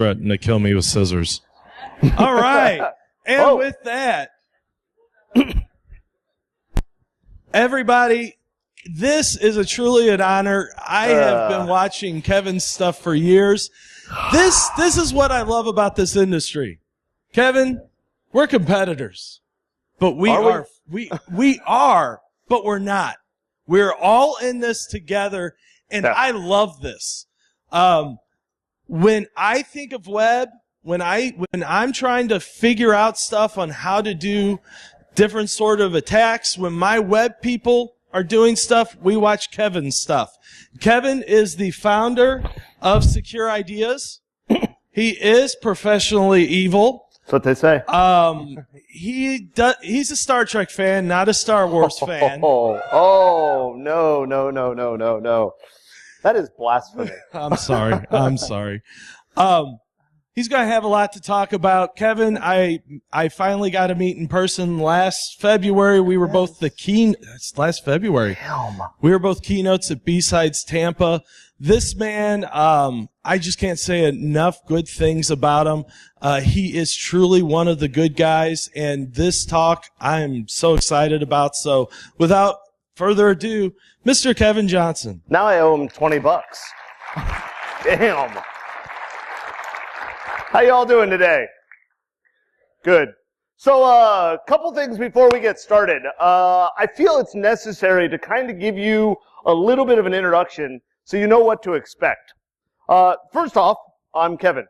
threatening to kill me with scissors. All right. And with that, everybody, this is truly an honor. I have been watching Kevin's stuff for years. This is what I love about this industry. Kevin, we're competitors. But we are, but we're not. We're all in this together, and I love this. When I think of web, when I'm trying to figure out stuff on how to do different sort of attacks, when my web people are doing stuff, we watch Kevin's stuff. Kevin is the founder of Secure Ideas. He is professionally evil. That's what they say. He's a Star Trek fan, not a Star Wars fan. Oh, no. That is blasphemy. I'm sorry. He's going to have a lot to talk about. Kevin, I finally got to meet in person last February. We were both last February. We were both keynotes at B-Sides Tampa. This man, I just can't say enough good things about him. He is truly one of the good guys, and this talk I'm so excited about. So without further ado, Mr. Kevin Johnson. Now I owe him $20. Damn. How y'all doing today? Good. So a couple things before we get started. I feel it's necessary to kind of give you a little bit of an introduction so you know what to expect. First off, I'm Kevin.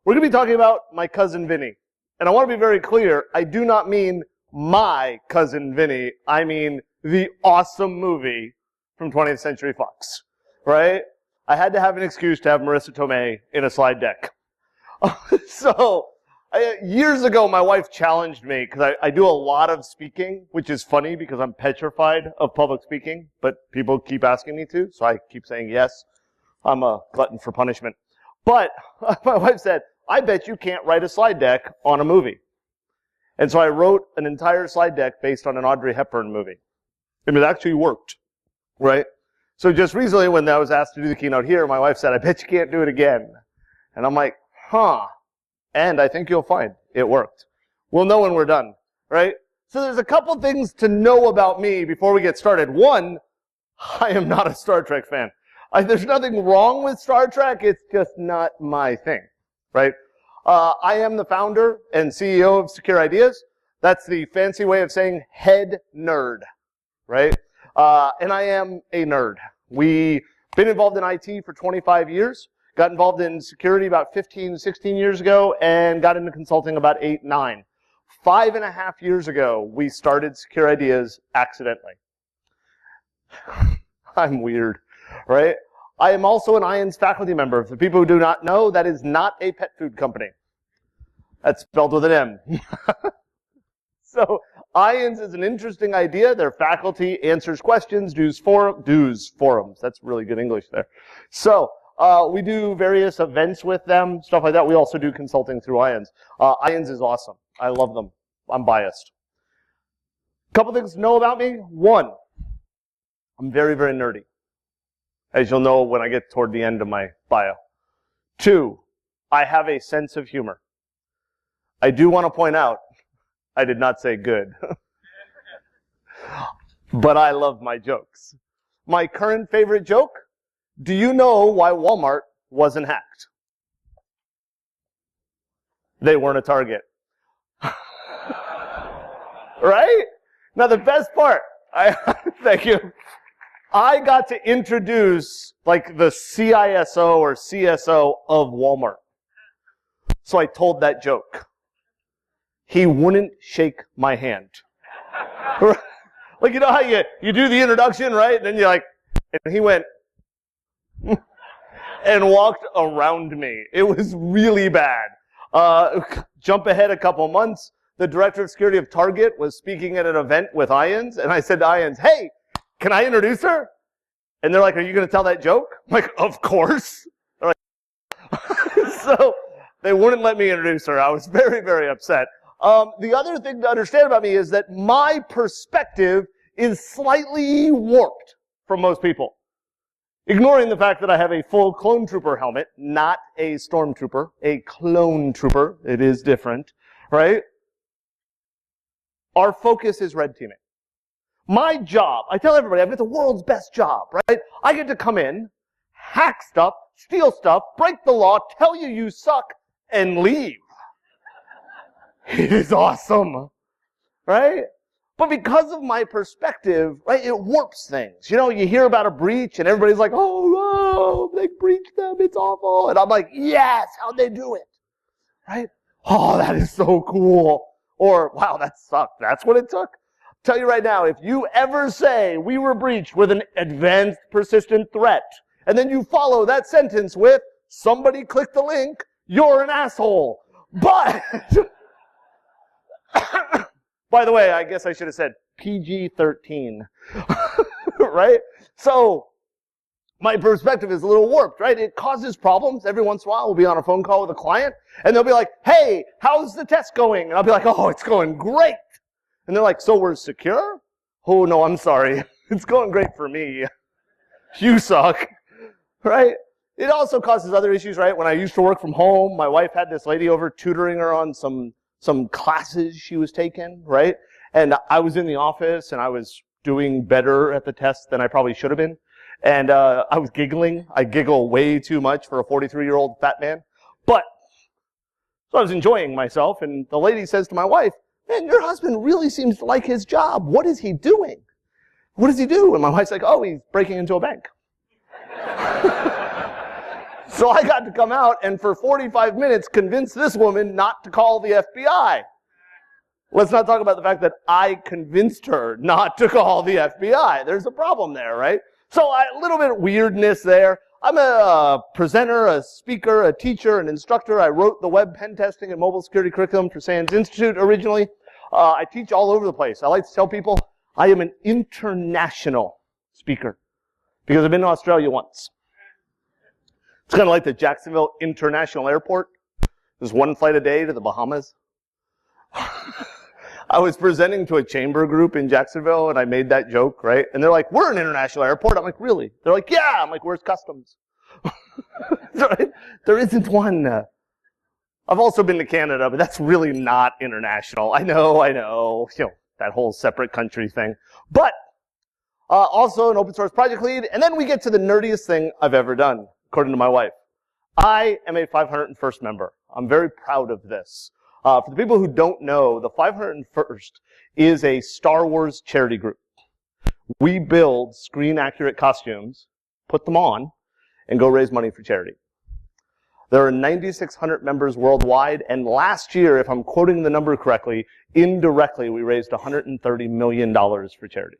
We're going to be talking about my cousin Viinny. And I want to be very clear, I do not mean my cousin Viinny. I mean the awesome movie from 20th Century Fox, right? I had to have an excuse to have Marissa Tomei in a slide deck. So, years ago, my wife challenged me, because I do a lot of speaking, which is funny because I'm petrified of public speaking, but people keep asking me to, so I keep saying yes. I'm a glutton for punishment. But my wife said, I bet you can't write a slide deck on a movie. And so I wrote an entire slide deck based on an Audrey Hepburn movie. And it actually worked, right? So just recently, when I was asked to do the keynote here, my wife said, I bet you can't do it again. And I'm like, and I think you'll find it worked. We'll know when we're done, right? So there's a couple things to know about me before we get started. One, I am not a Star Trek fan. There's nothing wrong with Star Trek. It's just not my thing, right? I am the founder and CEO of Secure Ideas. That's the fancy way of saying head nerd, right? And I am a nerd. We've been involved in IT for 25 years. Got involved in security about 15, 16 years ago, and got into consulting about 8, 9. 5.5 years ago, we started Secure Ideas accidentally. I'm weird, right? I am also an IONS faculty member. For people who do not know, that is not a pet food company. That's spelled with an M. So, IONS is an interesting idea. Their faculty answers questions, does forums. That's really good English there. So, we do various events with them, stuff like that. We also do consulting through IONS. IONS is awesome. I love them. I'm biased. Couple things to know about me. One, I'm very, very nerdy, as you'll know when I get toward the end of my bio. Two, I have a sense of humor. I do want to point out, I did not say good. But I love my jokes. My current favorite joke: do you know why Walmart wasn't hacked? They weren't a target. Right? Now the best part, thank you. I got to introduce like the CISO or CSO of Walmart. So I told that joke. He wouldn't shake my hand. Like, you know how you do the introduction, right? And then you're like, and he went, and walked around me. It was really bad. Jump ahead a couple months. The director of security of Target was speaking at an event with IONS, and I said to IONS, hey, can I introduce her? And they're like, are you going to tell that joke? I'm like, of course. They're like, so they wouldn't let me introduce her. I was very, very upset. The other thing to understand about me is that my perspective is slightly warped from most people. ignoring the fact that I have a full clone trooper helmet, not a stormtrooper, a clone trooper. It is different, right? Our focus is red teaming. My job, I tell everybody, I've got the world's best job, right? I get to come in, hack stuff, steal stuff, break the law, tell you you suck, and leave. It is awesome, right? But because of my perspective, right, it warps things. You know, you hear about a breach and everybody's like, oh, they breached them, it's awful. And I'm like, yes, how'd they do it? Right? Oh, that is so cool. Or, wow, that sucked. That's what it took. Tell you right now, if you ever say we were breached with an advanced persistent threat, and then you follow that sentence with somebody click the link, you're an asshole. But, by the way, I guess I should have said PG-13, right? So, my perspective is a little warped, right? It causes problems. Every once in a while, we'll be on a phone call with a client, and they'll be like, hey, how's the test going? And I'll be like, oh, it's going great. And they're like, so we're secure? Oh, no, I'm sorry. It's going great for me. You suck, right? It also causes other issues, right? When I used to work from home, my wife had this lady over tutoring her on some classes she was taking, right? And I was in the office, and I was doing better at the test than I probably should have been. And I was giggling. I giggle way too much for a 43-year-old fat man. But, so I was enjoying myself, and the lady says to my wife, man, your husband really seems to like his job. What is he doing? What does he do? And my wife's like, oh, he's breaking into a bank. So I got to come out and for 45 minutes convince this woman not to call the FBI. Let's not talk about the fact that I convinced her not to call the FBI. There's a problem there, right? So a little bit of weirdness there. I'm a presenter, a speaker, a teacher, an instructor. I wrote the web pen testing and mobile security curriculum for SANS Institute originally. I teach all over the place. I like to tell people I am an international speaker because I've been to Australia once. It's kind of like the Jacksonville International Airport. There's one flight a day to the Bahamas. I was presenting to a chamber group in Jacksonville, and I made that joke, right? And they're like, we're an international airport. I'm like, really? They're like, yeah. I'm like, where's customs? Right? There isn't one. I've also been to Canada, but that's really not international. I know. You know, that whole separate country thing. But also an open source project lead. And then we get to the nerdiest thing I've ever done, according to my wife. I am a 501st member. I'm very proud of this. For the people who don't know, the 501st is a Star Wars charity group. We build screen-accurate costumes, put them on, and go raise money for charity. There are 9,600 members worldwide, and last year, if I'm quoting the number correctly, indirectly we raised $130 million for charity.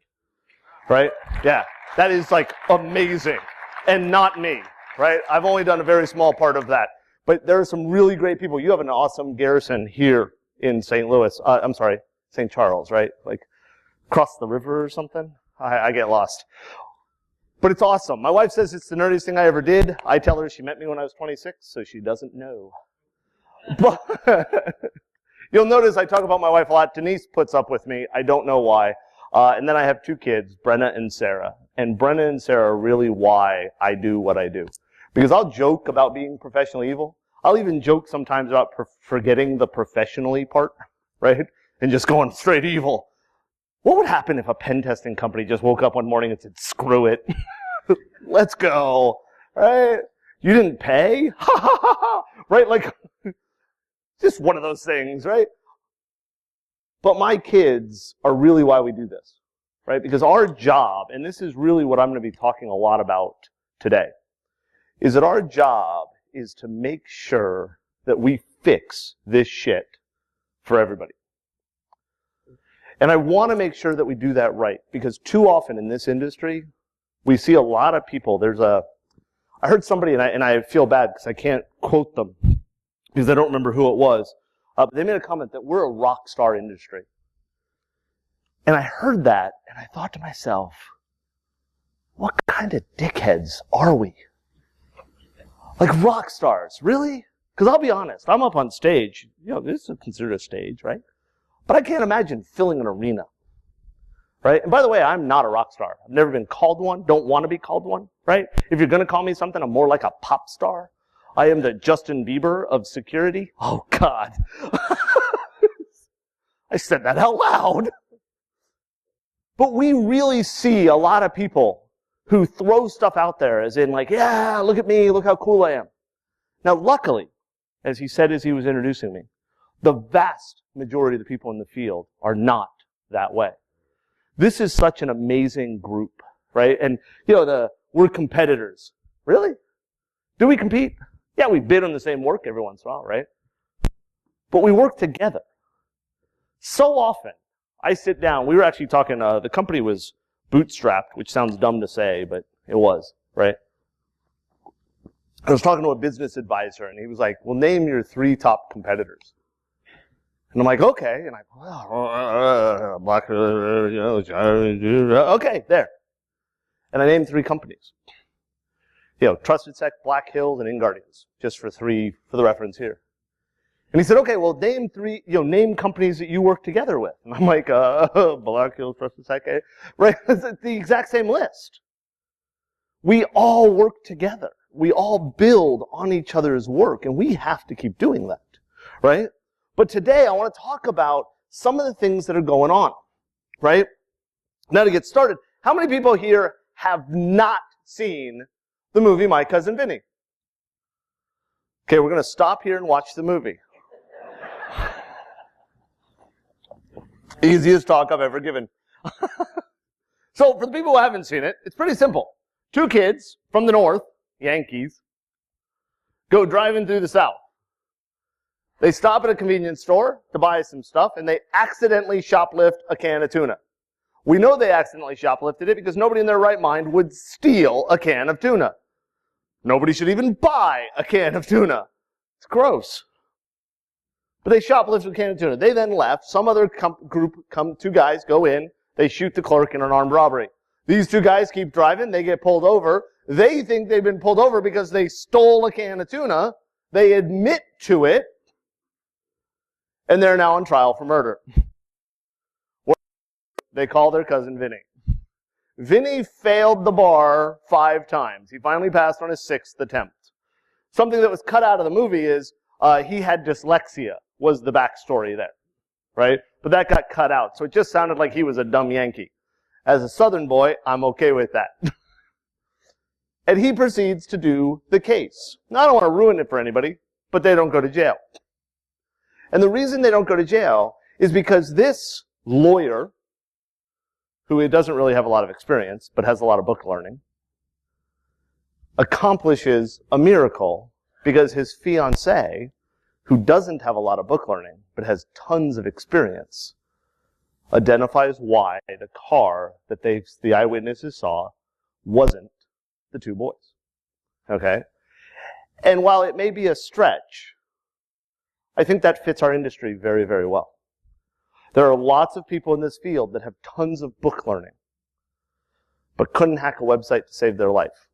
Right? Yeah. That is like amazing. And not me. Right? I've only done a very small part of that. But there are some really great people. You have an awesome garrison here in St. Louis. St. Charles, right? Like, across the river or something? I get lost. But it's awesome. My wife says it's the nerdiest thing I ever did. I tell her she met me when I was 26, so she doesn't know. But you'll notice I talk about my wife a lot. Denise puts up with me. I don't know why. And then I have two kids, Brenna and Sarah. And Brenna and Sarah are really why I do what I do. Because I'll joke about being professionally evil. I'll even joke sometimes about forgetting the professionally part, right? And just going straight evil. What would happen if a pen testing company just woke up one morning and said, screw it. Let's go. Right? You didn't pay? Right? Like, just one of those things, right? But my kids are really why we do this, right? Because our job, and this is really what I'm going to be talking a lot about today, is that our job is to make sure that we fix this shit for everybody. And I want to make sure that we do that right, because too often in this industry, we see a lot of people. I heard somebody, and I feel bad because I can't quote them because I don't remember who it was. They made a comment that we're a rock star industry. And I heard that, and I thought to myself, what kind of dickheads are we? Like rock stars, really? Because I'll be honest, I'm up on stage. You know, this is considered a stage, right? But I can't imagine filling an arena, right? And by the way, I'm not a rock star. I've never been called one, don't want to be called one. right? If you're going to call me something, I'm more like a pop star. I am the Justin Bieber of security. Oh, God. I said that out loud. But we really see a lot of people who throw stuff out there as in like, yeah, look at me, look how cool I am. Now, luckily, as he said as he was introducing me, the vast majority of the people in the field are not that way. This is such an amazing group, right? And, we're competitors. Really? Do we compete? Yeah, we bid on the same work every once in a while, right? But we work together. So often, I sit down, we were actually talking, the company was bootstrapped, which sounds dumb to say, but it was, right? I was talking to a business advisor, and he was like, well, name your 3 top competitors. And I'm like, okay. And okay, there. And I named 3 companies. Trusted Sec, Black Hills, and InGuardians, just for the reference here. And he said, okay, well, name 3, name companies that you work together with. And I'm like, Black Hills, Trusted Sec, right? It's the exact same list. We all work together. We all build on each other's work, and we have to keep doing that, right? But today, I want to talk about some of the things that are going on, right? Now, to get started, how many people here have not seen the movie My Cousin Viinny? Okay, we're going to stop here and watch the movie. Easiest talk I've ever given. So, for the people who haven't seen it, it's pretty simple. 2 kids from the north, Yankees, go driving through the south. They stop at a convenience store to buy some stuff, and they accidentally shoplift a can of tuna. We know they accidentally shoplifted it because nobody in their right mind would steal a can of tuna. Nobody should even buy a can of tuna. It's gross. But they shoplifted a can of tuna. They then left. Some other group, 2 guys, go in. They shoot the clerk in an armed robbery. These 2 guys keep driving. They get pulled over. They think they've been pulled over because they stole a can of tuna. They admit to it. And they're now on trial for murder. They call their cousin Viinny. Viinny failed the bar 5 times. He finally passed on his 6th attempt. Something that was cut out of the movie is he had dyslexia, was the backstory there, right? But that got cut out, so it just sounded like he was a dumb Yankee. As a Southern boy, I'm okay with that. And he proceeds to do the case. Now, I don't want to ruin it for anybody, but they don't go to jail. And the reason they don't go to jail is because this lawyer, who doesn't really have a lot of experience, but has a lot of book learning, accomplishes a miracle because his fiancée, who doesn't have a lot of book learning, but has tons of experience, identifies why the car that the eyewitnesses saw wasn't the 2 boys. Okay? And while it may be a stretch, I think that fits our industry very, very well. There are lots of people in this field that have tons of book learning, but couldn't hack a website to save their life,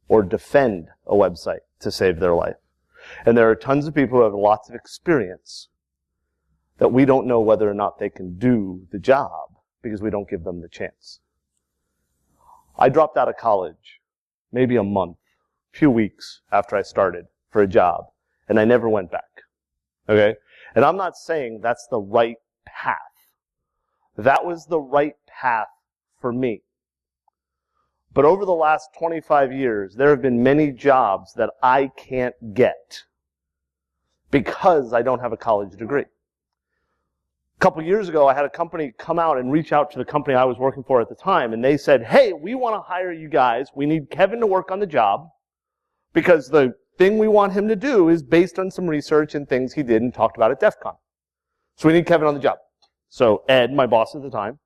or defend a website to save their life. And there are tons of people who have lots of experience that we don't know whether or not they can do the job because we don't give them the chance. I dropped out of college maybe a month, few weeks after I started for a job, and I never went back. Okay? And I'm not saying that's the right path. That was the right path for me. But over the last 25 years, there have been many jobs that I can't get because I don't have a college degree. A couple years ago, I had a company come out and reach out to the company I was working for at the time, and they said, hey, we want to hire you guys. We need Kevin to work on the job because the thing we want him to do is based on some research and things he did and talked about at DEF CON. So we need Kevin on the job. So Ed, my boss at the time,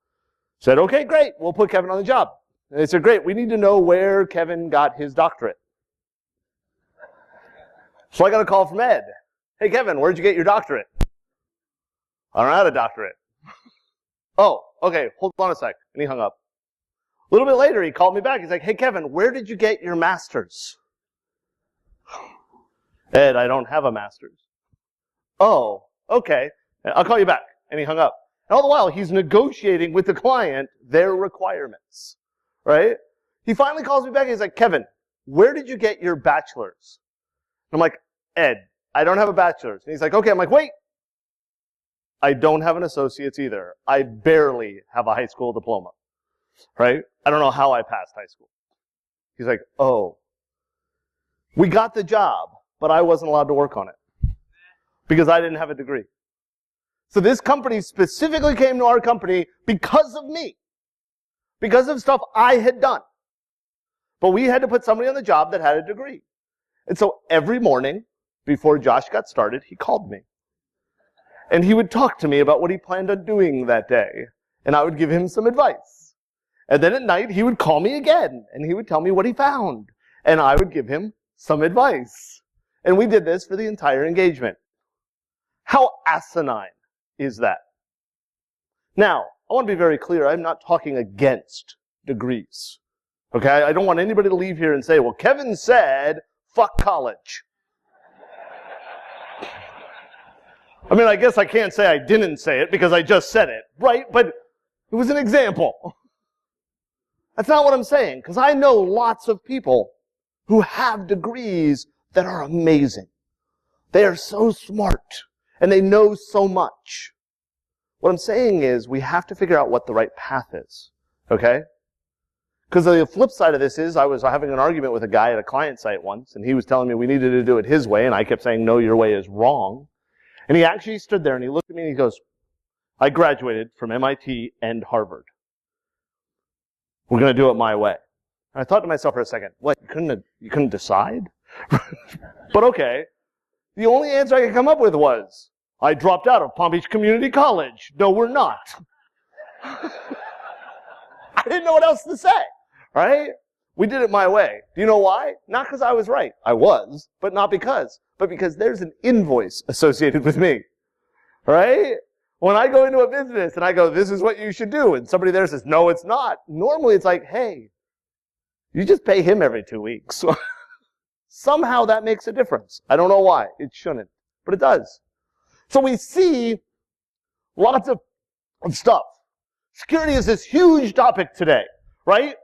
said, okay, great, we'll put Kevin on the job. And they said, great, we need to know where Kevin got his doctorate. So I got a call from Ed. Hey, Kevin, where'd you get your doctorate? I don't have a doctorate. Oh, okay, hold on a sec. And he hung up. A little bit later, he called me back. He's like, hey, Kevin, where did you get your master's? Ed, I don't have a master's. Oh, okay. I'll call you back. And he hung up. And all the while, he's negotiating with the client their requirements, right? He finally calls me back and he's like, Kevin, where did you get your bachelor's? And I'm like, Ed, I don't have a bachelor's. And he's like, okay. I'm like, wait. I don't have an associate's either. I barely have a high school diploma. Right? I don't know how I passed high school. He's like, oh. We got the job, but I wasn't allowed to work on it because I didn't have a degree. So this company specifically came to our company because of me, because of stuff I had done. But we had to put somebody on the job that had a degree. And so every morning before Josh got started, he called me. And he would talk to me about what he planned on doing that day. And I would give him some advice. And then at night, he would call me again, and he would tell me what he found. And I would give him some advice. And we did this for the entire engagement. How asinine is that? Now, I want to be very clear. I'm not talking against degrees. Okay? I don't want anybody to leave here and say, well, Kevin said, fuck college. I mean, I guess I can't say I didn't say it because I just said it, right? But it was an example. That's not what I'm saying, because I know lots of people who have degrees that are amazing. They are so smart, and they know so much. What I'm saying is we have to figure out what the right path is, okay? Because the flip side of this is I was having an argument with a guy at a client site once, and he was telling me we needed to do it his way, and I kept saying, no, your way is wrong. And he actually stood there, and he looked at me, and he goes, I graduated from MIT and Harvard. We're going to do it my way. And I thought to myself for a second, what, you couldn't decide? But okay. The only answer I could come up with was, I dropped out of Palm Beach Community College. No, we're not. I didn't know what else to say, right? We did it my way. Do you know why? Not because I was right. I was, but not because. But because there's an invoice associated with me, right? When I go into a business and I go, this is what you should do, and somebody there says, no, it's not. Normally it's like, hey, you just pay him every 2 weeks. Somehow that makes a difference. I don't know why. It shouldn't, but it does. So we see lots of stuff. Security is this huge topic today, right?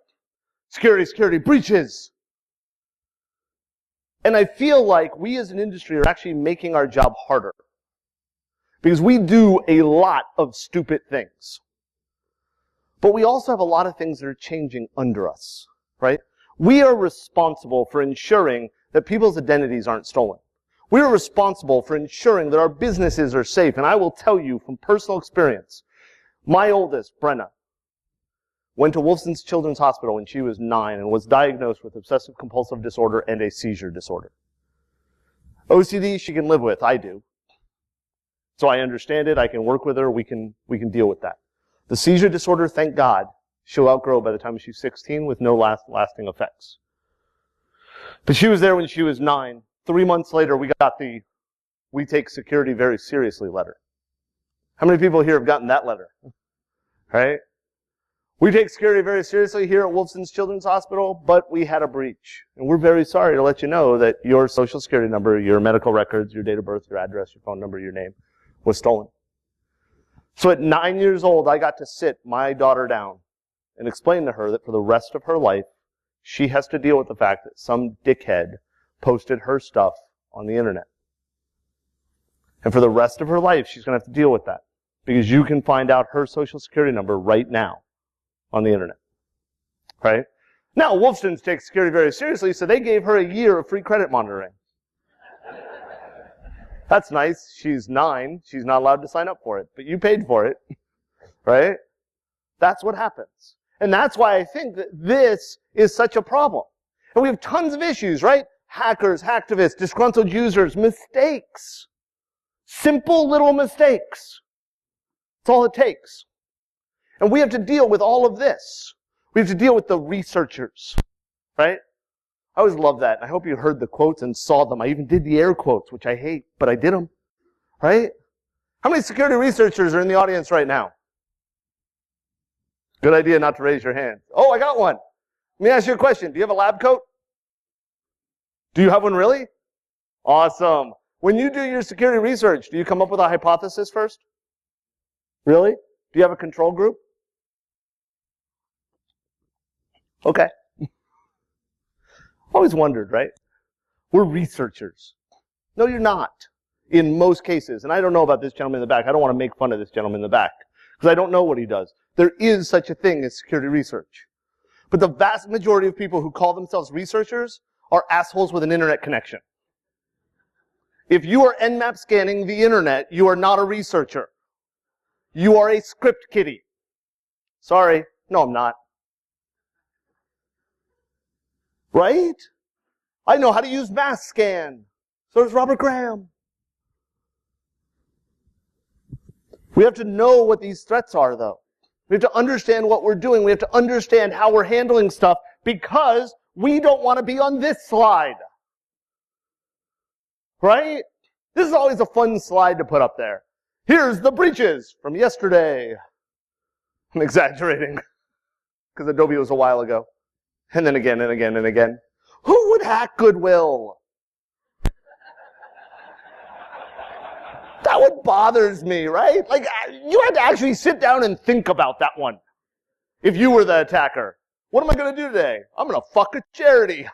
Security breaches. And I feel like we as an industry are actually making our job harder. Because we do a lot of stupid things. But we also have a lot of things that are changing under us, right? We are responsible for ensuring that people's identities aren't stolen. We are responsible for ensuring that our businesses are safe. And I will tell you from personal experience, my oldest, Brenna, went to Wolfson's Children's Hospital when she was 9 and was diagnosed with obsessive compulsive disorder and a seizure disorder. OCD she can live with, I do. So I understand it, I can work with her, we can deal with that. The seizure disorder, thank God, she'll outgrow by the time she's 16 with no lasting effects. But she was there when she was 9. 3 months later, we got the "We Take Security Very Seriously" letter. How many people here have gotten that letter? Right? We take security very seriously here at Wolfson's Children's Hospital, but we had a breach. And we're very sorry to let you know that your social security number, your medical records, your date of birth, your address, your phone number, your name was stolen. So at 9 years old, I got to sit my daughter down and explain to her that for the rest of her life, she has to deal with the fact that some dickhead posted her stuff on the internet. And for the rest of her life, she's going to have to deal with that. Because you can find out her social security number right now on the internet. Right? Now, Wolfson's takes security very seriously, so they gave her a year of free credit monitoring. That's nice. She's 9. She's not allowed to sign up for it. But you paid for it. Right? That's what happens. And that's why I think that this is such a problem. And we have tons of issues, right? Hackers, hacktivists, disgruntled users, mistakes. Simple little mistakes. That's all it takes. And we have to deal with all of this. We have to deal with the researchers, right? I always love that. I hope you heard the quotes and saw them. I even did the air quotes, which I hate, but I did them, right? How many security researchers are in the audience right now? Good idea not to raise your hand. Oh, I got one. Let me ask you a question. Do you have a lab coat? Do you have one really? Awesome. When you do your security research, do you come up with a hypothesis first? Really? Do you have a control group? Okay. Always wondered, right? We're researchers. No, you're not. In most cases. And I don't know about this gentleman in the back. I don't want to make fun of this gentleman in the back. Because I don't know what he does. There is such a thing as security research. But the vast majority of people who call themselves researchers are assholes with an internet connection. If you are Nmap scanning the internet, you are not a researcher. You are a script kiddie. Sorry. No, I'm not. Right? I know how to use mass scan. So does Robert Graham. We have to know what these threats are, though. We have to understand what we're doing. We have to understand how we're handling stuff because we don't want to be on this slide. Right? This is always a fun slide to put up there. Here's the breaches from yesterday. I'm exaggerating because Adobe was a while ago. And then again and again and again. Who would hack Goodwill? That one bothers me, right? Like, you had to actually sit down and think about that one. If you were the attacker. What am I going to do today? I'm going to fuck a charity.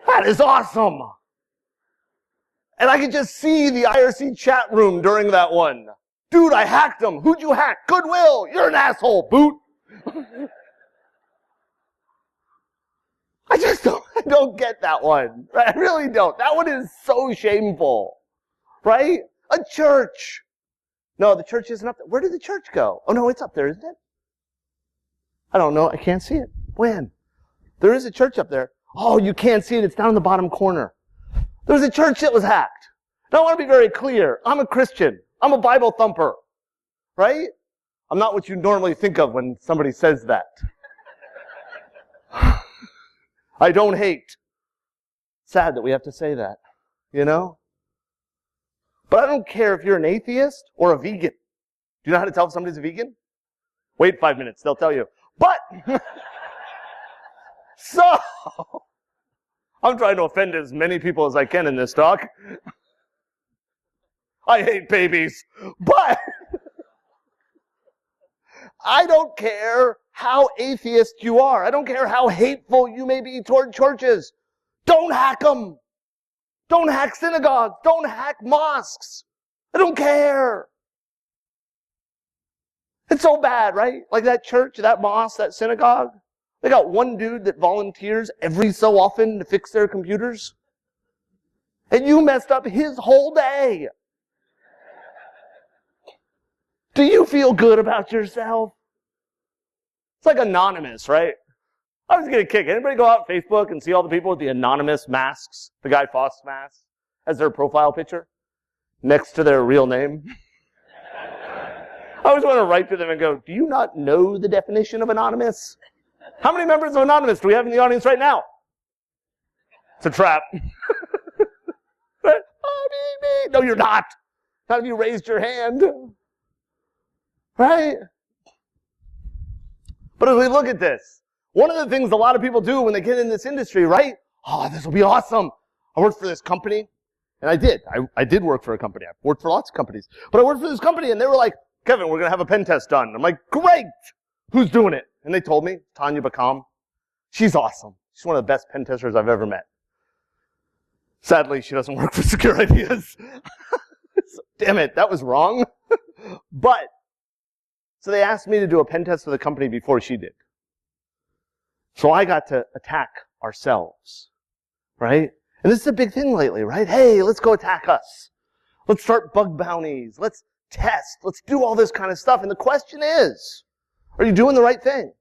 That is awesome. And I could just see the IRC chat room during that one. Dude, I hacked them. Who'd you hack? Goodwill. You're an asshole, boot. I don't get that one. I really don't. That one is so shameful. Right? A church. No, the church isn't up there. Where did the church go? Oh, no, it's up there, isn't it? I don't know. I can't see it. When? There is a church up there. Oh, you can't see it. It's down in the bottom corner. There's a church that was hacked. Now, I want to be very clear. I'm a Christian. I'm a Bible thumper. Right? I'm not what you normally think of when somebody says that. I don't hate. Sad that we have to say that, you know? But I don't care if you're an atheist or a vegan. Do you know how to tell if somebody's a vegan? Wait 5 minutes, they'll tell you. But, so, I'm trying to offend as many people as I can in this talk. I hate babies. But, I don't care how atheist you are. I don't care how hateful you may be toward churches. Don't hack them. Don't hack synagogues. Don't hack mosques. I don't care. It's so bad, right? Like that church, that mosque, that synagogue. They got one dude that volunteers every so often to fix their computers. And you messed up his whole day. Do you feel good about yourself? It's like anonymous, right? I was getting a kick. Anybody go out on Facebook and see all the people with the anonymous masks, the Guy Fawkes mask, as their profile picture, next to their real name? I always want to write to them and go, do you not know the definition of anonymous? How many members of Anonymous do we have in the audience right now? It's a trap. No, you're not. Not if you raised your hand. Right? But as we look at this, one of the things a lot of people do when they get in this industry, right? Oh, this will be awesome. I worked for this company. And I did. I did work for a company. I've worked for lots of companies. But I worked for this company and they were like, Kevin, we're going to have a pen test done. I'm like, great. Who's doing it? And they told me, Tanya Bakam. She's awesome. She's one of the best pen testers I've ever met. Sadly, she doesn't work for Secure Ideas. Damn it, that was wrong. But, so they asked me to do a pen test for the company before she did. So I got to attack ourselves. Right? And this is a big thing lately, right? Hey, let's go attack us. Let's start bug bounties. Let's test. Let's do all this kind of stuff. And the question is, are you doing the right thing?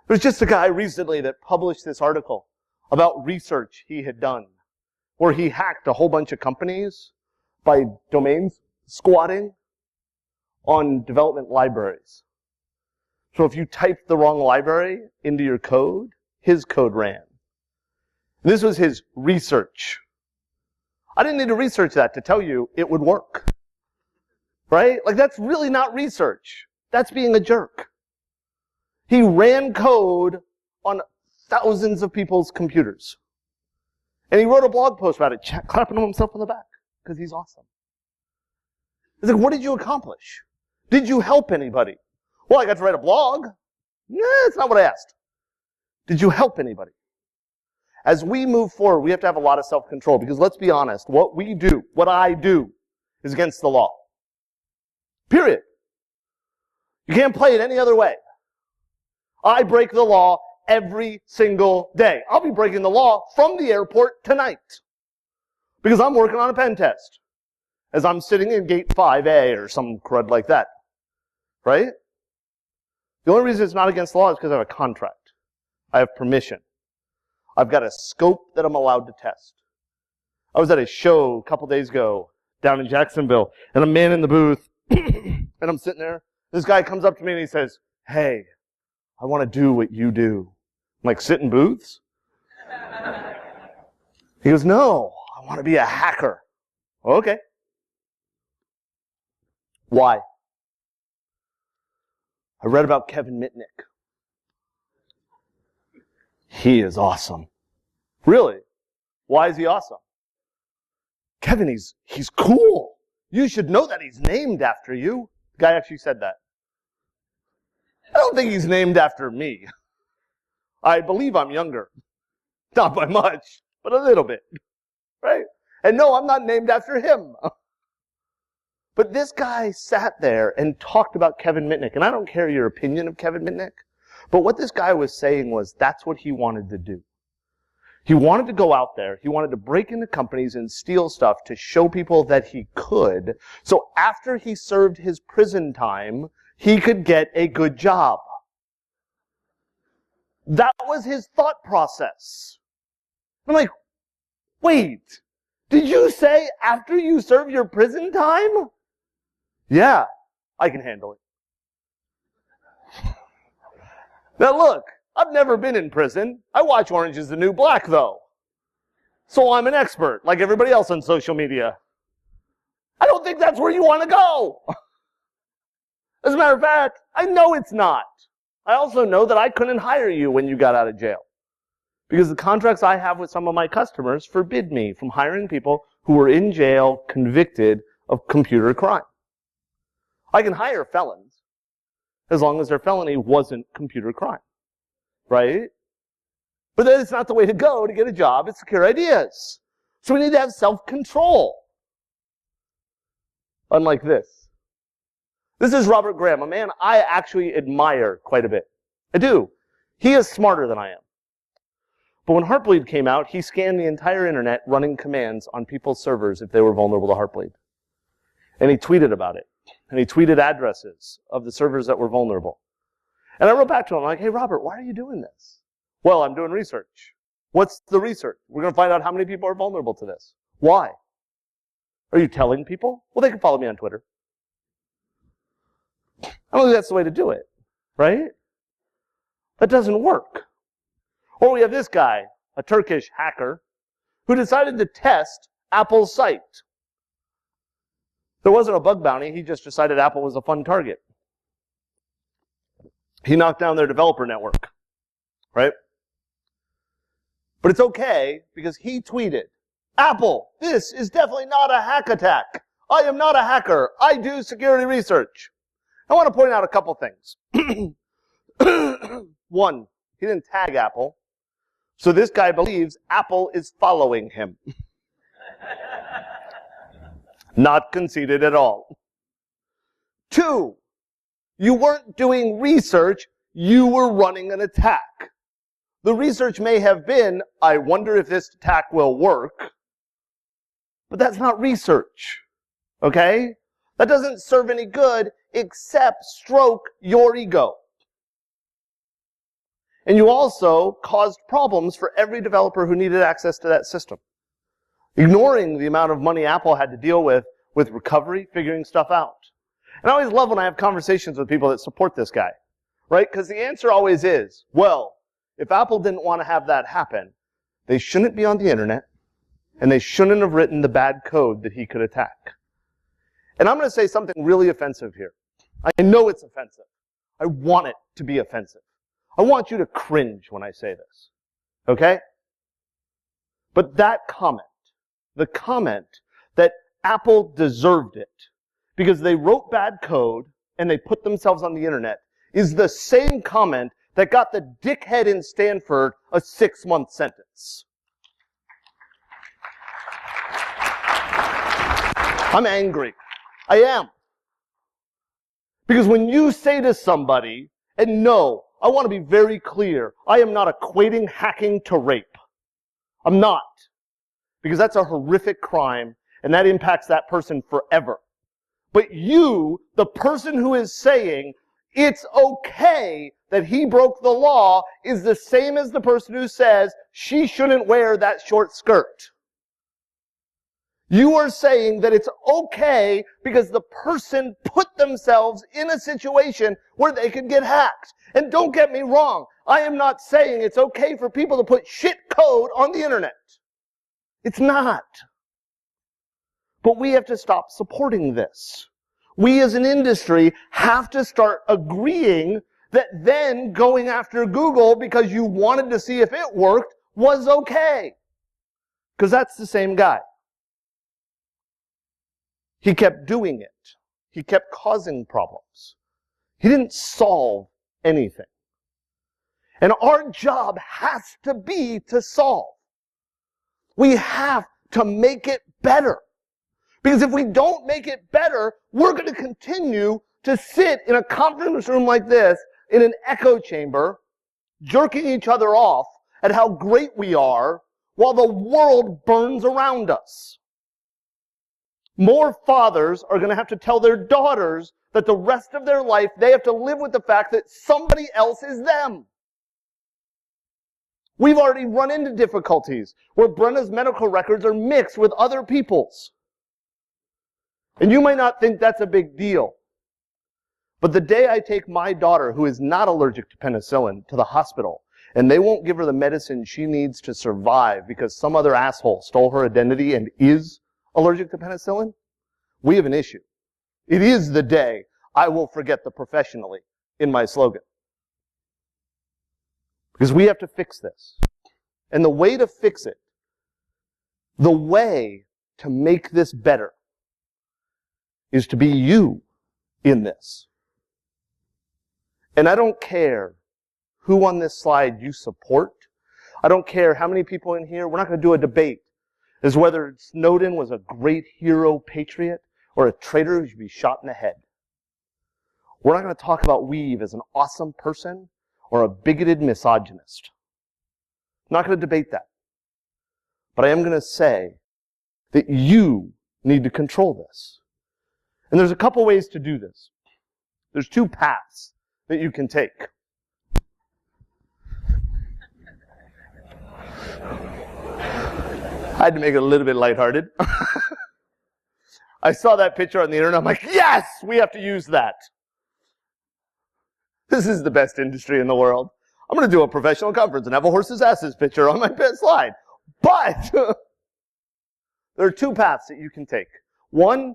There's just a guy recently that published this article about research he had done where he hacked a whole bunch of companies by domains squatting on development libraries. So if you typed the wrong library into your code, his code ran. This was his research. I didn't need to research that to tell you it would work. Right? Like that's really not research. That's being a jerk. He ran code on thousands of people's computers. And he wrote a blog post about it, clapping himself on the back, because he's awesome. It's like, what did you accomplish? Did you help anybody? Well, I got to write a blog. Nah, that's not what I asked. Did you help anybody? As we move forward, we have to have a lot of self-control because let's be honest, what we do, what I do, is against the law. Period. You can't play it any other way. I break the law every single day. I'll be breaking the law from the airport tonight because I'm working on a pen test as I'm sitting in gate 5A or some crud like that. Right? The only reason it's not against the law is because I have a contract. I have permission. I've got a scope that I'm allowed to test. I was at a show a couple days ago down in Jacksonville, and I'm man in the booth, and I'm sitting there. This guy comes up to me and he says, "Hey, I want to do what you do." I'm like, "Sit in booths?" He goes, "No, I want to be a hacker." Okay. Why? I read about Kevin Mitnick. He is awesome. Really? Why is he awesome? Kevin, he's cool. You should know that he's named after you. The guy actually said that. I don't think he's named after me. I believe I'm younger. Not by much, but a little bit. Right? And no, I'm not named after him. But this guy sat there and talked about Kevin Mitnick. And I don't care your opinion of Kevin Mitnick. But what this guy was saying was that's what he wanted to do. He wanted to go out there. He wanted to break into companies and steal stuff to show people that he could. So after he served his prison time, he could get a good job. That was his thought process. I'm like, wait, did you say after you serve your prison time? Yeah, I can handle it. Now look, I've never been in prison. I watch Orange is the New Black, though. So I'm an expert, like everybody else on social media. I don't think that's where you want to go. As a matter of fact, I know it's not. I also know that I couldn't hire you when you got out of jail. Because the contracts I have with some of my customers forbid me from hiring people who were in jail convicted of computer crime. I can hire felons as long as their felony wasn't computer crime. Right? But then it's not the way to go to get a job at Secure Ideas. So we need to have self-control. Unlike this. This is Robert Graham, a man I actually admire quite a bit. I do. He is smarter than I am. But when Heartbleed came out, he scanned the entire internet running commands on people's servers if they were vulnerable to Heartbleed. And he tweeted about it. And he tweeted addresses of the servers that were vulnerable. And I wrote back to him, like, "Hey, Robert, why are you doing this?" "Well, I'm doing research." "What's the research?" "We're going to find out how many people are vulnerable to this." "Why?" "Are you telling people?" "Well, they can follow me on Twitter." I don't think that's the way to do it, right? That doesn't work. Or we have this guy, a Turkish hacker, who decided to test Apple's site. There wasn't a bug bounty, he just decided Apple was a fun target. He knocked down their developer network, right? But it's okay because he tweeted, "Apple, this is definitely not a hack attack. I am not a hacker. I do security research." I want to point out a couple things. One, he didn't tag Apple. So this guy believes Apple is following him. Not conceited at all. Two, you weren't doing research, you were running an attack. The research may have been, I wonder if this attack will work, but that's not research, okay? That doesn't serve any good except stroke your ego. And you also caused problems for every developer who needed access to that system. Ignoring the amount of money Apple had to deal with recovery, figuring stuff out. And I always love when I have conversations with people that support this guy, right? Because the answer always is, well, if Apple didn't want to have that happen, they shouldn't be on the internet, and they shouldn't have written the bad code that he could attack. And I'm going to say something really offensive here. I know it's offensive. I want it to be offensive. I want you to cringe when I say this. Okay? But that comment, the comment that Apple deserved it because they wrote bad code and they put themselves on the internet, is the same comment that got the dickhead in Stanford a 6-month sentence. I'm angry. I am. Because when you say to somebody, and no, I want to be very clear, I am not equating hacking to rape. I'm not. Because that's a horrific crime, and that impacts that person forever. But you, the person who is saying it's okay that he broke the law, is the same as the person who says she shouldn't wear that short skirt. You are saying that it's okay because the person put themselves in a situation where they could get hacked. And don't get me wrong, I am not saying it's okay for people to put shit code on the internet. It's not. But we have to stop supporting this. We as an industry have to start agreeing that then going after Google because you wanted to see if it worked was okay. Because that's the same guy. He kept doing it. He kept causing problems. He didn't solve anything. And our job has to be to solve. We have to make it better. Because if we don't make it better, we're going to continue to sit in a conference room like this, in an echo chamber, jerking each other off at how great we are, while the world burns around us. More fathers are going to have to tell their daughters that the rest of their life they have to live with the fact that somebody else is them. We've already run into difficulties where Brenna's medical records are mixed with other people's. And you might not think that's a big deal. But the day I take my daughter, who is not allergic to penicillin, to the hospital, and they won't give her the medicine she needs to survive because some other asshole stole her identity and is allergic to penicillin, we have an issue. It is the day I will forget the professionally in my slogan. Because we have to fix this. And the way to fix it, the way to make this better, is to be you in this. And I don't care who on this slide you support. I don't care how many people in here. We're not going to do a debate as whether Snowden was a great hero patriot or a traitor who should be shot in the head. We're not going to talk about Weave as an awesome person or a bigoted misogynist. I'm not going to debate that. But I am going to say that you need to control this. And there's a couple ways to do this. There's 2 paths that you can take. I had to make it a little bit lighthearted. I saw that picture on the internet. I'm like, yes, we have to use that. This is the best industry in the world. I'm going to do a professional conference and have a horse's asses picture on my slide. But there are 2 paths that you can take. One,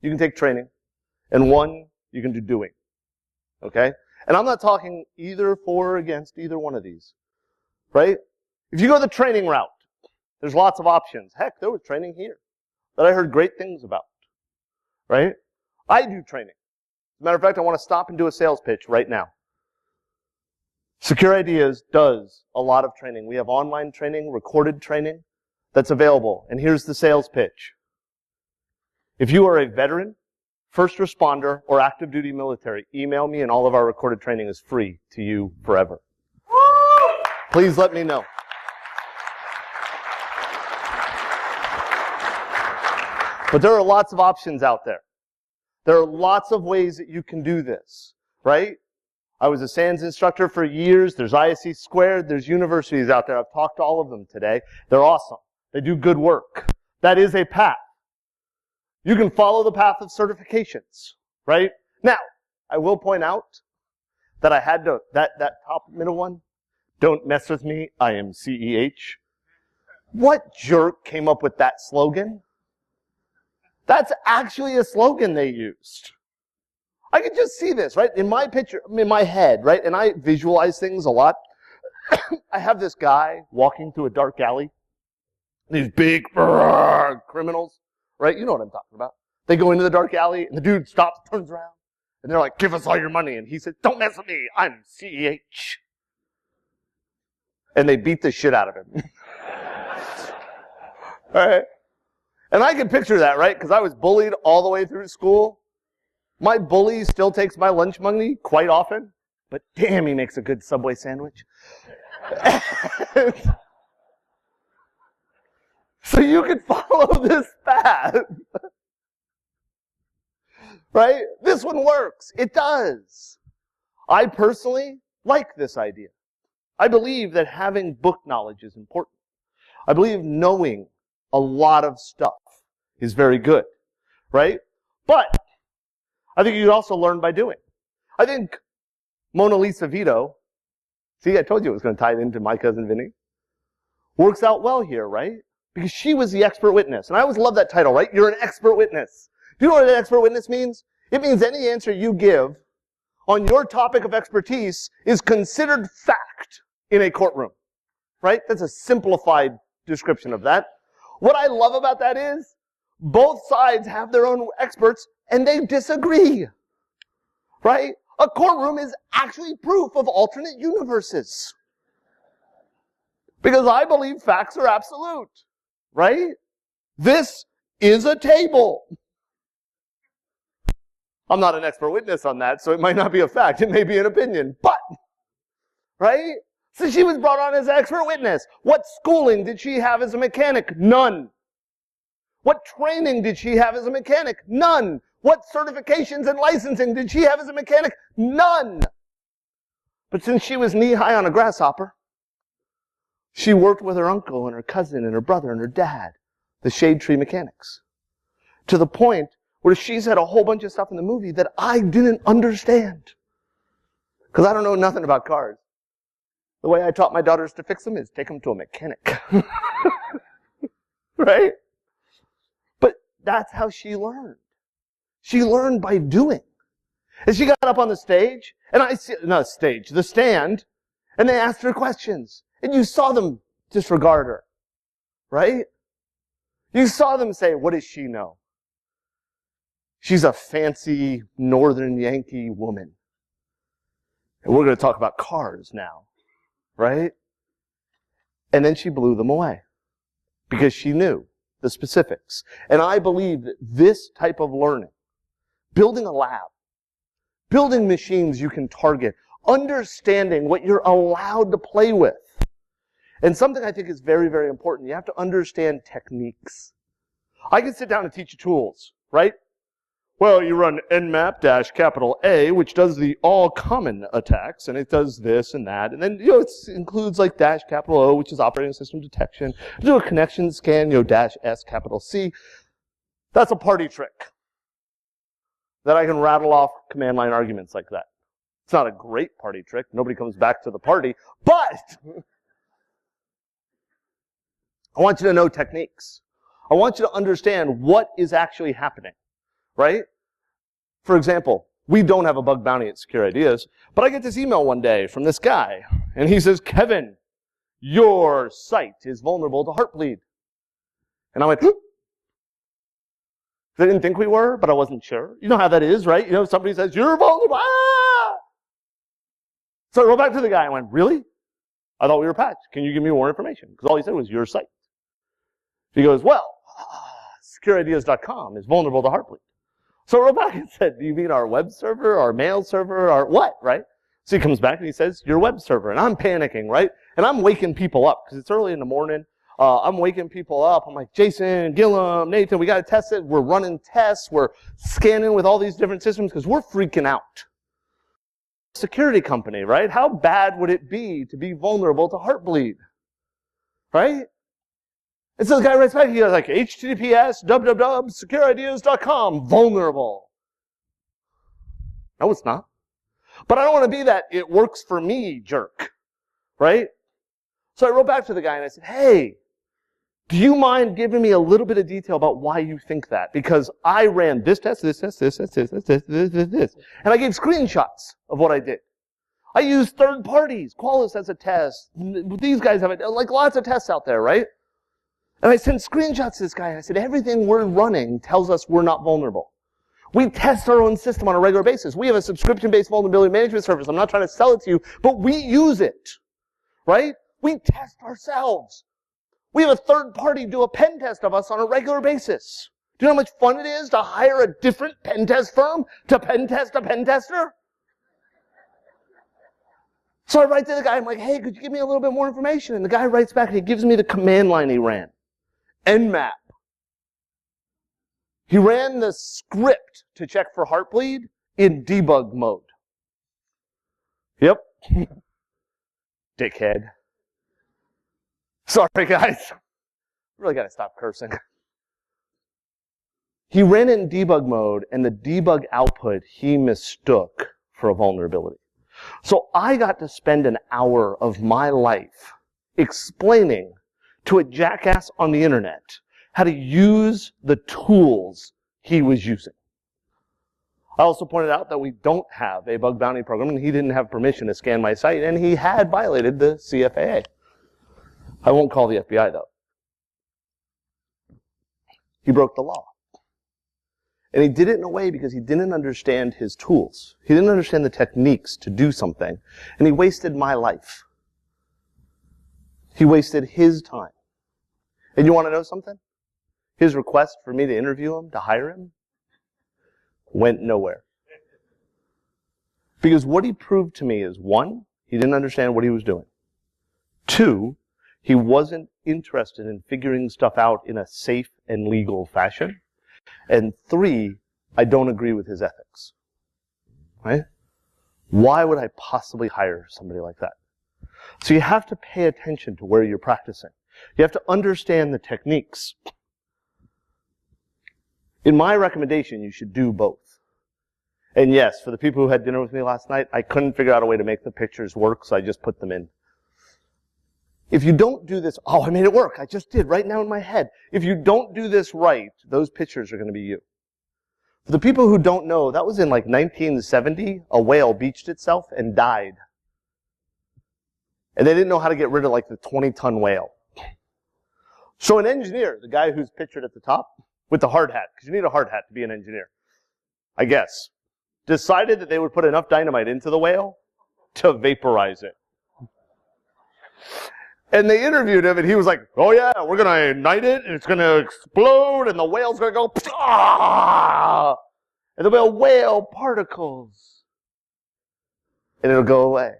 you can take training, and one, you can do doing. Okay? And I'm not talking either for or against either one of these. Right? If you go the training route, there's lots of options. Heck, there was training here that I heard great things about. Right? I do training. As a matter of fact, I want to stop and do a sales pitch right now. Secure Ideas does a lot of training. We have online training, recorded training that's available. And here's the sales pitch. If you are a veteran, first responder, or active duty military, email me and all of our recorded training is free to you forever. Please let me know. But there are lots of options out there. There are lots of ways that you can do this, right? I was a SANS instructor for years. There's ISC Squared. There's universities out there. I've talked to all of them today. They're awesome. They do good work. That is a path. You can follow the path of certifications, right? Now, I will point out that I had to, that top middle one, don't mess with me, I am CEH. What jerk came up with that slogan? That's actually a slogan they used. I could just see this, right? In my picture, in my head, right? And I visualize things a lot. I have this guy walking through a dark alley. These big criminals, right? You know what I'm talking about. They go into the dark alley, and the dude stops, turns around, And they're like, give us all your money. And he said, don't mess with me. I'm CEH. And they beat the shit out of him. All right? And I can picture that, right? Because I was bullied all the way through school. My bully still takes my lunch money quite often. But damn, he makes a good Subway sandwich. So you can follow this path. Right? This one works. It does. I personally like this idea. I believe that having book knowledge is important. I believe knowing a lot of stuff is very good. Right? But I think you can also learn by doing. I think Mona Lisa Vito, see, I told you it was going to tie it into My Cousin Viinny, works out well here, right? Because she was the expert witness. And I always love that title, right? You're an expert witness. Do you know what an expert witness means? It means any answer you give on your topic of expertise is considered fact in a courtroom. Right? That's a simplified description of that. What I love about that is both sides have their own experts and they disagree. Right? A courtroom is actually proof of alternate universes. Because I believe facts are absolute. Right? This is a table. I'm not an expert witness on that, so it might not be a fact. It may be an opinion. But, right? So she was brought on as an expert witness. What schooling did she have as a mechanic? None. What training did she have as a mechanic? None. What certifications and licensing did she have as a mechanic? None. But since she was knee-high on a grasshopper, she worked with her uncle and her cousin and her brother and her dad, the Shade Tree Mechanics, to the point where she said a whole bunch of stuff in the movie that I didn't understand. Because I don't know nothing about cars. The way I taught my daughters to fix them is take them to a mechanic. Right? But that's how she learned. She learned by doing. And she got up on the stage, and the stand, and they asked her questions. And you saw them disregard her. Right? You saw them say, what does she know? She's a fancy northern Yankee woman. And we're going to talk about cars now. Right? And then she blew them away. Because she knew the specifics. And I believe that this type of learning, building a lab, building machines you can target, understanding what you're allowed to play with. And something I think is very, very important, you have to understand techniques. I can sit down and teach you tools, right? Well, you run nmap-A, which does the all-common attacks, and it does this and that. And then, it includes like -O, which is operating system detection. Do a connection scan, -S-C. That's a party trick. That I can rattle off command line arguments like that. It's not a great party trick. Nobody comes back to the party. But I want you to know techniques. I want you to understand what is actually happening. Right? For example, we don't have a bug bounty at Secure Ideas, but I get this email one day from this guy, and he says, Kevin, your site is vulnerable to Heartbleed. And I went, they didn't think we were, but I wasn't sure. You know how that is, right? Somebody says, you're vulnerable. Ah! So I wrote back to the guy and went, really? I thought we were patched. Can you give me more information? Because all he said was your site. He goes, well, SecureIdeas.com is vulnerable to Heartbleed. So I wrote back and said, do you mean our web server, our mail server, our what, right? So he comes back and he says, your web server. And I'm panicking, right? And I'm waking people up because it's early in the morning. I'm waking people up. I'm like, Jason, Gillum, Nathan, we got to test it. We're running tests. We're scanning with all these different systems because we're freaking out. Security company, right? How bad would it be to be vulnerable to Heartbleed? Right? And so the guy writes back, he goes like, https://securideas.com, vulnerable. No, it's not. But I don't want to be that it works for me jerk. Right? So I wrote back to the guy and I said, hey, do you mind giving me a little bit of detail about why you think that? Because I ran this test, this test, this test, this test, this. And I gave screenshots of what I did. I used third parties. Qualys has a test. These guys have it. Like lots of tests out there, right? And I sent screenshots to this guy and I said, everything we're running tells us we're not vulnerable. We test our own system on a regular basis. We have a subscription-based vulnerability management service. I'm not trying to sell it to you, but we use it, right? We test ourselves. We have a third party do a pen test of us on a regular basis. Do you know how much fun it is to hire a different pen test firm to pen test a pen tester? So I write to the guy, I'm like, hey, could you give me a little bit more information? And the guy writes back and he gives me the command line he ran. Nmap. He ran the script to check for heartbleed in debug mode. Yep. Dickhead. Sorry, guys. Really gotta stop cursing. He ran it in debug mode, and the debug output he mistook for a vulnerability. So I got to spend an hour of my life explaining to a jackass on the internet how to use the tools he was using. I also pointed out that we don't have a bug bounty program, and he didn't have permission to scan my site, and he had violated the CFAA. I won't call the FBI, though. He broke the law. And he did it in a way because he didn't understand his tools. He didn't understand the techniques to do something, and he wasted my life. He wasted his time. And you want to know something? His request for me to interview him, to hire him, went nowhere. Because what he proved to me is, one, he didn't understand what he was doing. Two, he wasn't interested in figuring stuff out in a safe and legal fashion. And three, I don't agree with his ethics. Right? Why would I possibly hire somebody like that? So you have to pay attention to where you're practicing. You have to understand the techniques. In my recommendation, you should do both. And yes, for the people who had dinner with me last night, I couldn't figure out a way to make the pictures work, so I just put them in. If you don't do this, oh, I made it work. I just did right now in my head. If you don't do this right, those pictures are going to be you. For the people who don't know, that was in like 1970. A whale beached itself and died. And they didn't know how to get rid of like the 20-ton whale. So an engineer, the guy who's pictured at the top, with the hard hat, because you need a hard hat to be an engineer, I guess, decided that they would put enough dynamite into the whale to vaporize it. And they interviewed him, and he was like, oh yeah, we're going to ignite it, and it's going to explode, and the whale's going to go, ah! And there'll be whale particles. And it'll go away.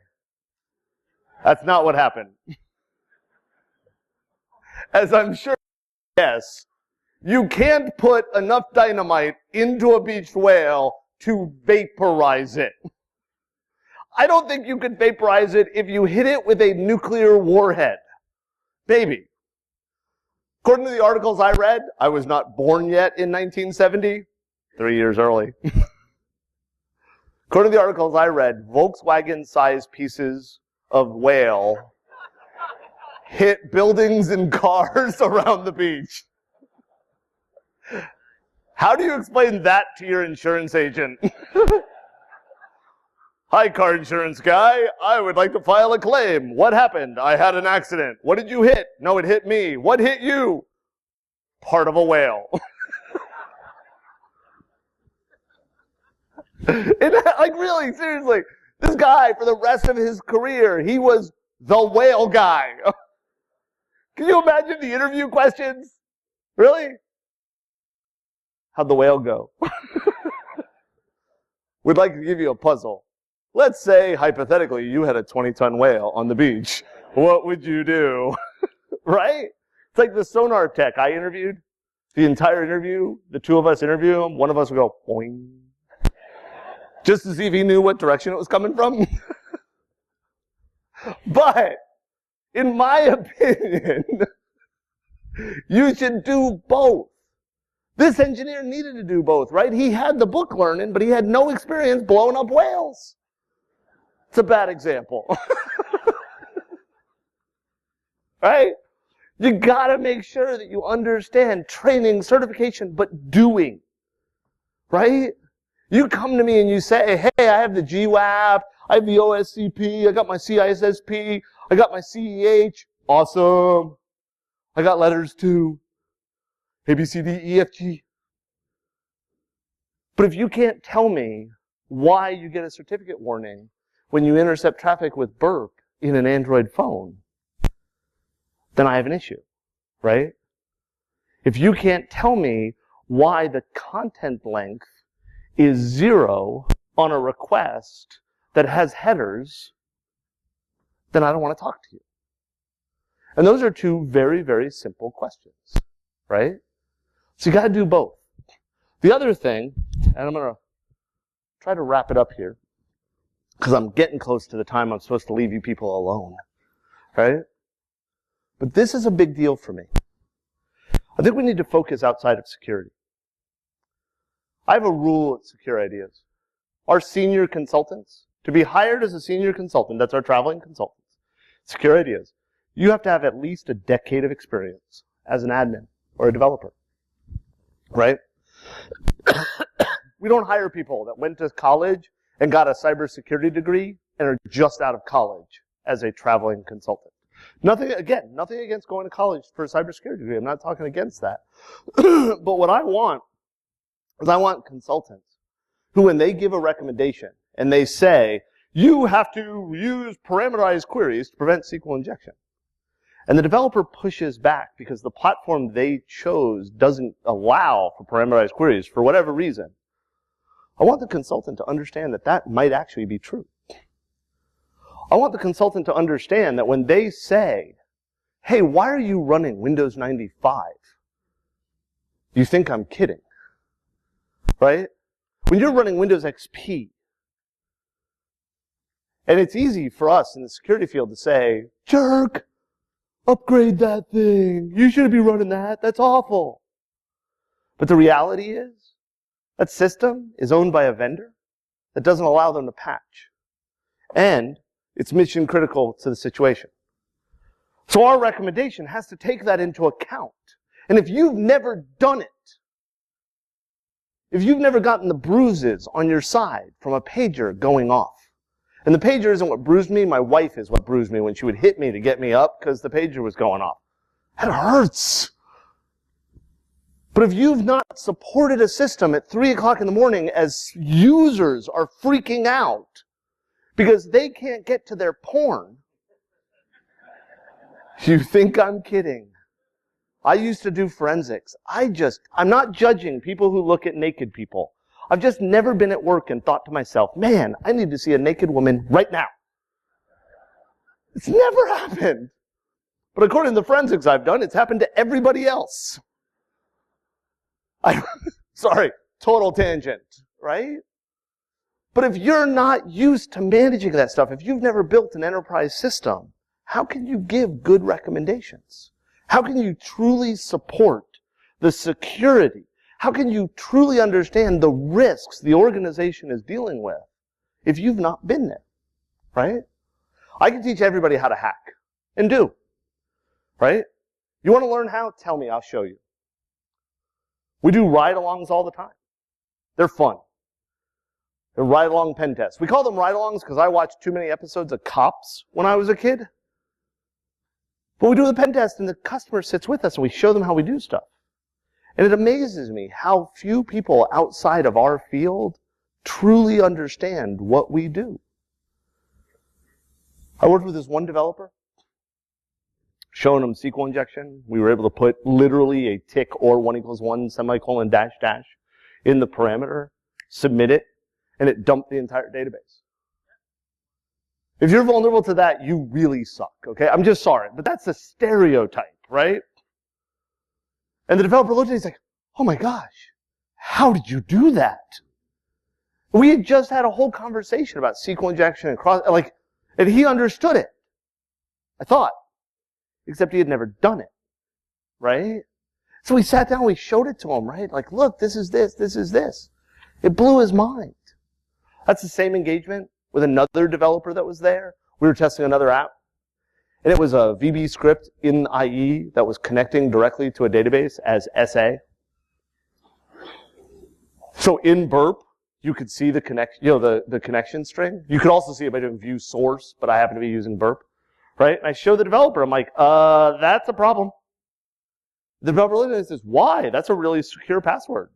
That's not what happened. As I'm sure, yes, you can't put enough dynamite into a beached whale to vaporize it. I don't think you could vaporize it if you hit it with a nuclear warhead. Maybe. According to the articles I read, I was not born yet in 1970, 3 years early. According to the articles I read, Volkswagen-sized pieces of whale hit buildings and cars around the beach. How do you explain that to your insurance agent? Hi, car insurance guy. I would like to file a claim. What happened? I had an accident. What did you hit? No, it hit me. What hit you? Part of a whale. Like, really, seriously. This guy, for the rest of his career, he was the whale guy. Can you imagine the interview questions? Really? How'd the whale go? We'd like to give you a puzzle. Let's say, hypothetically, you had a 20-ton whale on the beach. What would you do? Right? It's like the sonar tech I interviewed. The entire interview, the two of us interview him, one of us would go, boing. Just to see if he knew what direction it was coming from. But, in my opinion, you should do both. This engineer needed to do both, right? He had the book learning, but he had no experience blowing up whales. It's a bad example. Right? You gotta make sure that you understand training, certification, but doing. Right? You come to me and you say, hey, I have the GWAP, I have the OSCP, I got my CISSP, I got my CEH. Awesome. I got letters too. A, B, C, D, E, F, G. But if you can't tell me why you get a certificate warning when you intercept traffic with burp in an Android phone, then I have an issue, right? If you can't tell me why the content length is 0 on a request that has headers, then I don't want to talk to you. And those are two very, very simple questions, right? So you got to do both. The other thing, and I'm going to try to wrap it up here, because I'm getting close to the time I'm supposed to leave you people alone, right? But this is a big deal for me. I think we need to focus outside of security. I have a rule at Secure Ideas. Our senior consultants, to be hired as a senior consultant, that's our traveling consultants, Secure Ideas, you have to have at least a decade of experience as an admin or a developer, right? We don't hire people that went to college and got a cybersecurity degree and are just out of college as a traveling consultant. Nothing against going to college for a cybersecurity degree. I'm not talking against that. But what I want is I want consultants who, when they give a recommendation and they say, you have to use parameterized queries to prevent SQL injection, and the developer pushes back because the platform they chose doesn't allow for parameterized queries for whatever reason, I want the consultant to understand that that might actually be true. I want the consultant to understand that when they say, hey, why are you running Windows 95? You think I'm kidding, right? When you're running Windows XP, and it's easy for us in the security field to say, jerk, upgrade that thing. You shouldn't be running that. That's awful. But the reality is, that system is owned by a vendor that doesn't allow them to patch. And it's mission critical to the situation. So our recommendation has to take that into account. And if you've never done it, if you've never gotten the bruises on your side from a pager going off, and the pager isn't what bruised me, my wife is what bruised me when she would hit me to get me up because the pager was going off. That hurts. But if you've not supported a system at 3 o'clock in the morning as users are freaking out because they can't get to their porn, you think I'm kidding. I used to do forensics. I'm not judging people who look at naked people. I've just never been at work and thought to myself, man, I need to see a naked woman right now. It's never happened. But according to the forensics I've done, it's happened to everybody else. Sorry, total tangent, right? But if you're not used to managing that stuff, if you've never built an enterprise system, how can you give good recommendations? How can you truly support the security? How can you truly understand the risks the organization is dealing with if you've not been there, right? I can teach everybody how to hack, and do, right? You want to learn how? Tell me, I'll show you. We do ride-alongs all the time. They're fun. They're ride-along pen tests. We call them ride-alongs because I watched too many episodes of Cops when I was a kid. But we do the pen test and the customer sits with us and we show them how we do stuff. And it amazes me how few people outside of our field truly understand what we do. I worked with this one developer, showing him SQL injection. We were able to put literally a tick or 1 = 1 semicolon dash dash in the parameter, submit it, and it dumped the entire database. If you're vulnerable to that, you really suck, okay? I'm just sorry, but that's the stereotype, right? And the developer looked at it and he's like, oh my gosh, how did you do that? We had just had a whole conversation about SQL injection and and he understood it. I thought. Except he had never done it, right? So we sat down, we showed it to him, right? Like, look, this is this, this is this. It blew his mind. That's the same engagement with another developer that was there. We were testing another app, and it was a VB script in IE that was connecting directly to a database as SA. So in burp, you could see the the connection string. You could also see it by doing view source, but I happen to be using burp. Right? And I show the developer, I'm like, that's a problem. The developer looks at it and says, why? That's a really secure password.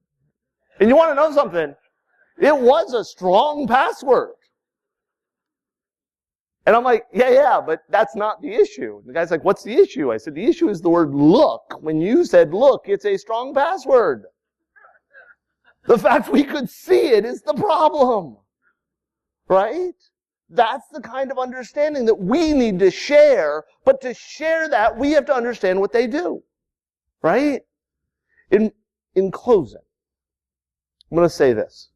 And you want to know something? It was a strong password. And I'm like, yeah, but that's not the issue. The guy's like, what's the issue? I said, the issue is the word look. When you said look, it's a strong password. The fact we could see it is the problem. Right? That's the kind of understanding that we need to share, but to share that, we have to understand what they do. Right? In closing, I'm going to say this.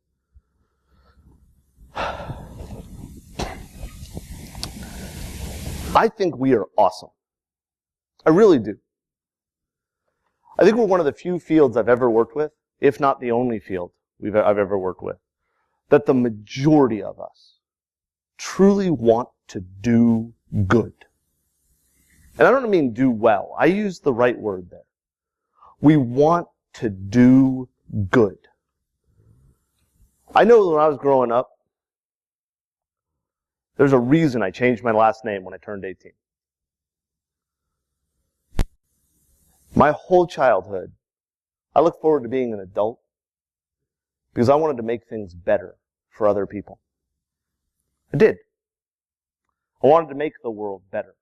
I think we are awesome. I really do. I think we're one of the few fields I've ever worked with, if not the only field I've ever worked with, that the majority of us truly want to do good. And I don't mean do well. I use the right word there. We want to do good. I know when I was growing up, there's a reason I changed my last name when I turned 18. My whole childhood, I looked forward to being an adult because I wanted to make things better for other people. I did. I wanted to make the world better.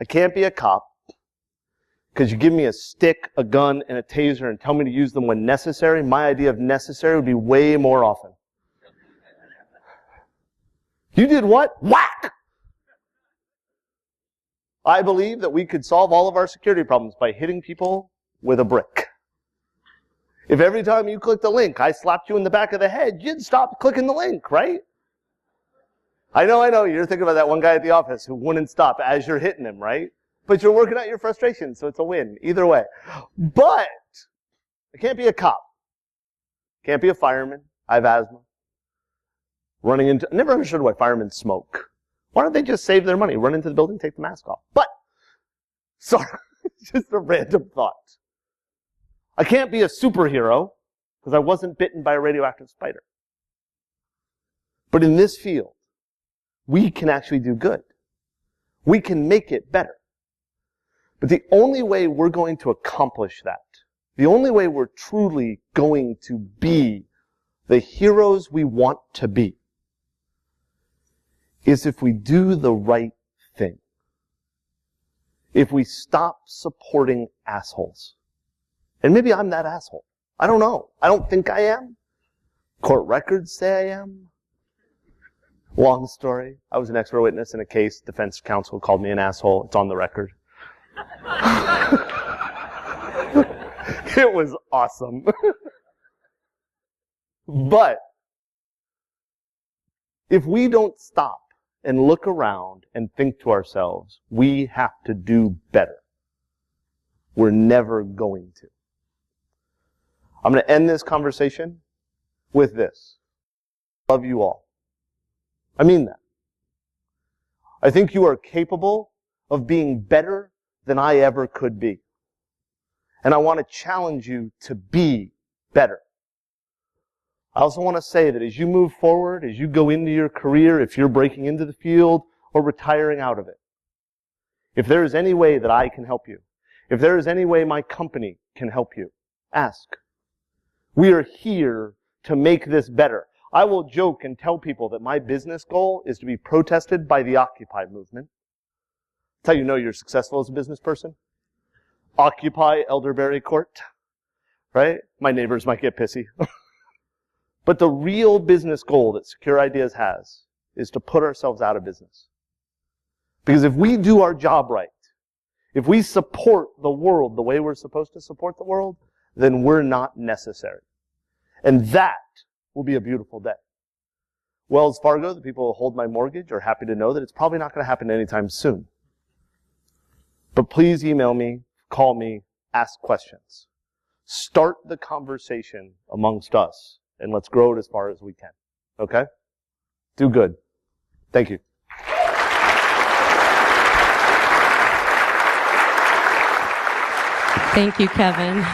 I can't be a cop because you give me a stick, a gun, and a taser and tell me to use them when necessary. My idea of necessary would be way more often. You did what? Whack! I believe that we could solve all of our security problems by hitting people with a brick. If every time you clicked a link, I slapped you in the back of the head, you'd stop clicking the link, right? I know, you're thinking about that one guy at the office who wouldn't stop as you're hitting him, right? But you're working out your frustration, so it's a win, either way. But I can't be a cop. Can't be a fireman. I have asthma. I never understood why firemen smoke. Why don't they just save their money, run into the building, take the mask off? But, sorry, just a random thought. I can't be a superhero because I wasn't bitten by a radioactive spider. But in this field, we can actually do good. We can make it better. But the only way we're going to accomplish that, the only way we're truly going to be the heroes we want to be, is if we do the right thing. If we stop supporting assholes. And maybe I'm that asshole. I don't know. I don't think I am. Court records say I am. Long story. I was an expert witness in a case. Defense counsel called me an asshole. It's on the record. It was awesome. But if we don't stop and look around and think to ourselves, we have to do better, we're never going to. I'm going to end this conversation with this. Love you all. I mean that. I think you are capable of being better than I ever could be. And I want to challenge you to be better. I also want to say that as you move forward, as you go into your career, if you're breaking into the field or retiring out of it, if there is any way that I can help you, if there is any way my company can help you, ask. We are here to make this better. I will joke and tell people that my business goal is to be protested by the Occupy movement. That's how you know you're successful as a business person. Occupy Elderberry Court. Right? My neighbors might get pissy. But the real business goal that Secure Ideas has is to put ourselves out of business. Because if we do our job right, if we support the world the way we're supposed to support the world, then we're not necessary. And that will be a beautiful day. Wells Fargo, the people who hold my mortgage, are happy to know that it's probably not going to happen anytime soon. But please email me, call me, ask questions. Start the conversation amongst us, and let's grow it as far as we can. Okay? Do good. Thank you. Thank you, Kevin.